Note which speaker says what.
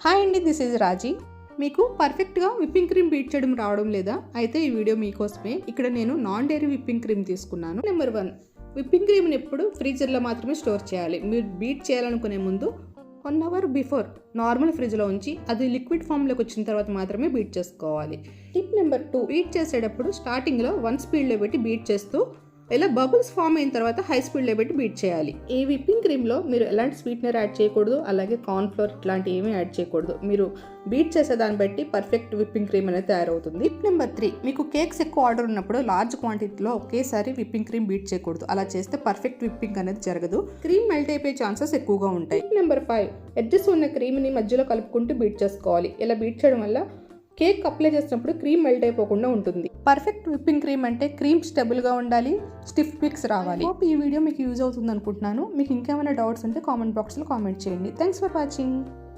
Speaker 1: Hi అండి, this is రాజీ. మీకు పర్ఫెక్ట్గా విప్పింగ్ క్రీమ్ బీట్ చేయడం రావడం లేదా? అయితే ఈ వీడియో మీకోసమే. ఇక్కడ నేను నాన్ డైరీ విప్పింగ్ క్రీమ్ తీసుకున్నాను. నెంబర్ 1, విప్పింగ్ క్రీమ్ని ఎప్పుడు ఫ్రీజర్లో మాత్రమే స్టోర్ చేయాలి. మీరు బీట్ చేయాలనుకునే ముందు 1 అవర్ బిఫోర్ నార్మల్ ఫ్రిడ్జ్లో ఉంచి అది లిక్విడ్ ఫామ్లోకి వచ్చిన తర్వాత మాత్రమే బీట్ చేసుకోవాలి. టిప్ నెంబర్ 2, బీట్ చేసేటప్పుడు స్టార్టింగ్లో 1 స్పీడ్లో పెట్టి బీట్ చేస్తూ ఇలా బబుల్స్ ఫామ్ అయిన తర్వాత హై స్పీడ్లో పెట్టి బీట్ చేయాలి. ఈ విప్పింగ్ క్రీమ్లో మీరు ఎలాంటి స్వీట్నర్ యాడ్ చేయకూడదు, అలాగే కార్న్ఫ్లోర్ ఇట్లాంటి ఏమీ యాడ్ చేయకూడదు. మీరు బీట్ చేసే దాన్ని బట్టి పర్ఫెక్ట్ విప్పింగ్ క్రీమ్ అనేది తయారవుతుంది. టిప్ నెంబర్ 3, మీకు కేక్స్ ఎక్కువ ఆర్డర్ ఉన్నప్పుడు లార్జ్ క్వాంటిటీలో ఒకేసారి విప్పింగ్ క్రీమ్ బీట్ చేయకూడదు. అలా చేస్తే పర్ఫెక్ట్ విప్పింగ్ అనేది జరగదు, క్రీమ్ మెల్ట్ అయిపోయే ఛాన్సెస్ ఎక్కువగా ఉంటాయి. టిప్ నెంబర్ 5, ఎడ్జెస్ ఉన్న క్రీమ్ని మధ్యలో కలుపుకుంటూ బీట్ చేసుకోవాలి. ఇలా బీట్ చేయడం వల్ల కేక్ అప్లై చేసినప్పుడు క్రీమ్ మెల్ట్ అయిపోకుండా ఉంటుంది. పర్ఫెక్ట్ విప్పింగ్ క్రీమ్ అంటే క్రీమ్ స్టెబుల్గా ఉండాలి, స్టిఫ్ పిక్స్ రావాలి. హోప్ ఈ వీడియో మీకు యూజ్ అవుతుంది అనుకుంటున్నాను. మీకు ఇంకేమైనా డౌట్స్ ఉంటే కామెంట్ బాక్స్లో కామెంట్ చేయండి. Thanks for watching.